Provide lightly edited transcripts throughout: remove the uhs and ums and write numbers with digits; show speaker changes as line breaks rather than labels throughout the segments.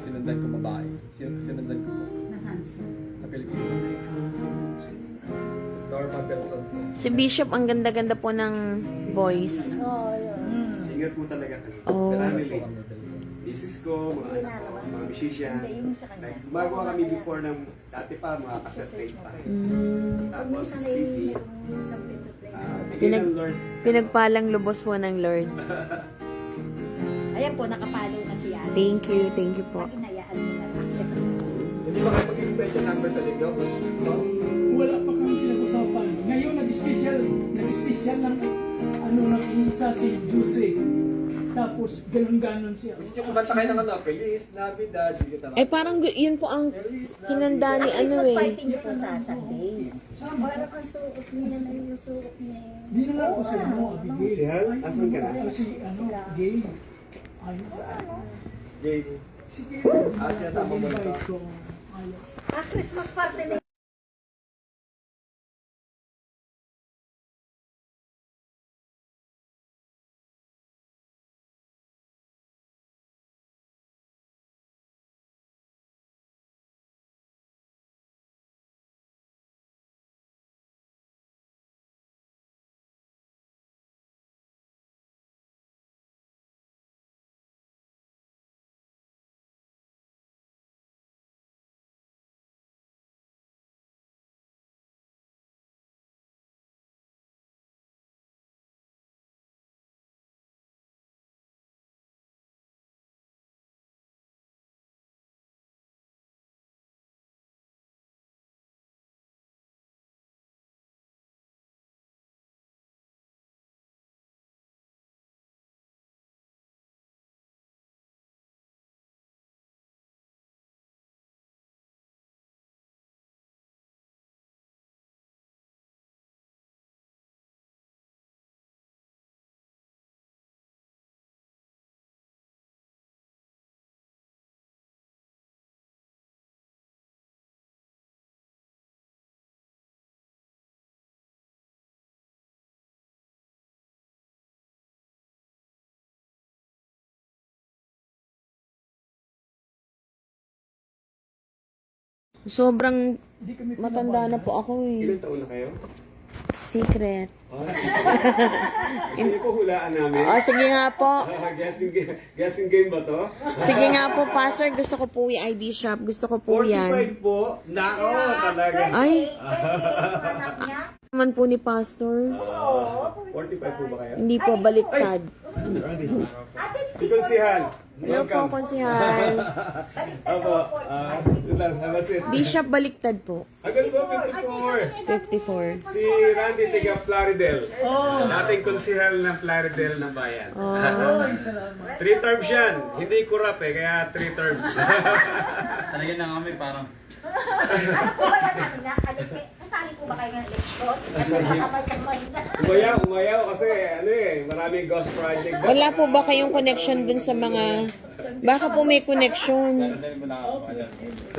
sinundan ko babae. Sinundan ko po.
Nasaan siya?
Sa Pilipinas. Norma Belton po.
Si Bishop, ang ganda-ganda po ng voice.
Oo, yun.
Singer po talaga kami.
Oh.
Family. Misis ko, mga musician.
Hindi, yung sa kanya.
Gumagawa kami before ng dati pa, mga cassette tape pa.
Mm.
Pag
Tapos
minsan ay
CD.
merong isang pindot-play na.
Bigyan ng Lord.
Pinagpalang lubos po ng Lord.
Ayan po, nakapalo na siya.
Thank you po.
Pag inayaan mo na accept.
Hindi ba kayo mag-special number sa linyo?
Wala pa kami pinag-usapan. Ngayon, nag-special lang, nag-iisa si Jose. Tapos, ganun-ganon siya.
Gusto nyo kumanta kayo ng Feliz Navidad.
Eh parang yun po ang hinanda ni ano
Christmas
eh.
party niyo po sa Sunday. Parang ang suot niya na yung suot niya.
Di na lang ako si Abigail.
Si Hal? Asan ka na?
Ako si, Gay. Ayun.
Jade.
Si Gay.
siya sa mo
invite
ba?
ko. Ayaw.
Christmas party na
Sobrang
Di kami
matanda na po ako eh.
Ilan taon na kayo?
Secret.
Gusto niyo po hulaan namin?
Sige nga po.
Guessing game ba to?
Sige nga po, Pastor. Gusto ko po yung ID shop. Gusto ko po yan.
45 po. Nako, talaga.
Ay,
anak niya.
naman po ni Pastor.
45 po ba kayo?
Hindi po, baliktad.
Ate,
Si Konsihan.
Hello po, konsihal.
Opo. Namasit.
Bishop, baliktad po.
Agad po, 54.
54.
Si Randy Tiga Plaridel. Dating konsihal ng Plaridel ng bayan.
Ay, salamat.
3 terms yan. Hindi kurap eh, kaya 3 terms.
Talaga na kami parang.
ano po ba yan kanina? Kasali po ba kayo ng eleksyon? Kamay-kamay na.
Umayaw kasi ano eh, maraming ghost project.
Wala po ba kayong connection dun sa mga... Baka po may connection.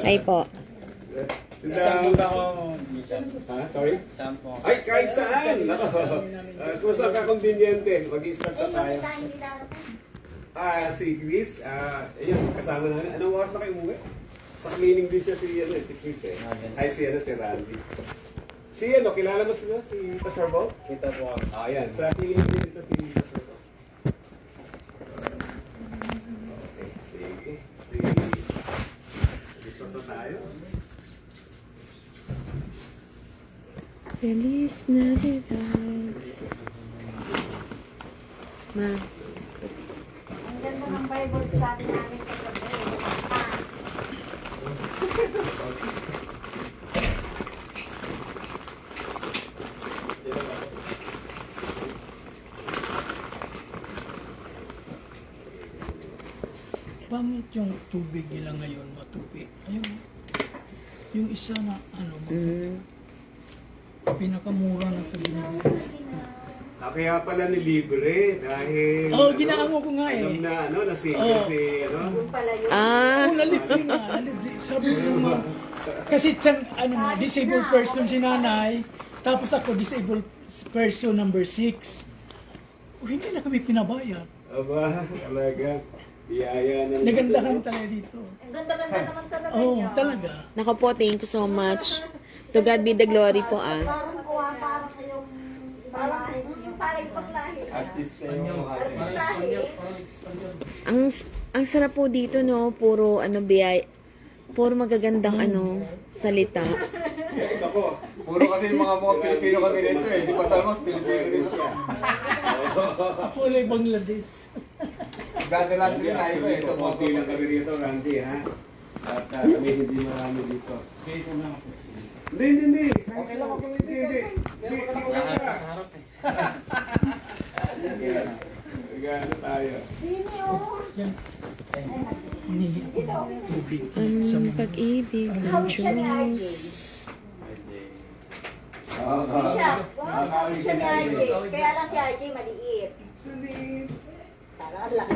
Ay po.
Saan
ako,
Ha? Sorry?
saan po?
Ay, kahit saan! Nako. Kung saan ka conveniente, mag-start na
Eh, yung
tayo.
isa hindi darating.
Si Chris, ayun, kasama namin. Anong oras na kayo umuwi? Sa cleaning din siya si Chris eh. Ay, si Randy. Si kilala mo sila? Si Pastor Bob?
Kita po kami.
Ayan, sa cleaning din ito si Pastor Bob. Okay, sige. Sige. Gusto na tayo.
Feliz Navidad. Ma.
Ang ganda ng Bible study namin kagabi.
Pangit yung tubig nila ngayon, matupi. Ayun. Yung isa na, pinakamura na tubig nila.
Kaya pala nilibre dahil...
Ginagawa ko nga eh.
Alam na, na-single si,
Yung pala yun.
Nalibli nga, nalibli. Sabi ko nga, kasi disabled person si nanay, tapos ako disabled person number 6. Hindi na kami pinabayad.
Aba, talaga. Biyaya ng...
Nagandahan talaga dito.
Ang ganda-ganda naman talaga
Oo,
niya.
talaga.
Naku po, thank you so much. To God be the glory po ah.
Parang kuha, parang yung parang yung parang ibang lahi.
Artist kayo.
Artist lahi.
Ang sarap po dito no, puro ano biyay. Puro magagandang ano salita.
Ako,
Puro kasi yung mga Pilipino kami rito eh. Di pa tama, Pilipino rin siya.
Ako ay Bangladesh.
Ganda lang
Randy,
din tayo eh.
ito, konti lang kami rito, Randy, ha? At kami hindi marami dito. Hindi.
Okay lang ako
Hindi.
Sa harap eh.
Gano tayo.
Sini oh.
Yan. Hinihingi ako ng tubig sa
Ang
mga...
pag-ibig ng
Hawig siya ni RJ.
Diyos.
Hindi siya. Hawig siya ni RJ. Kaya lang si RJ maliit. Parang ang laki.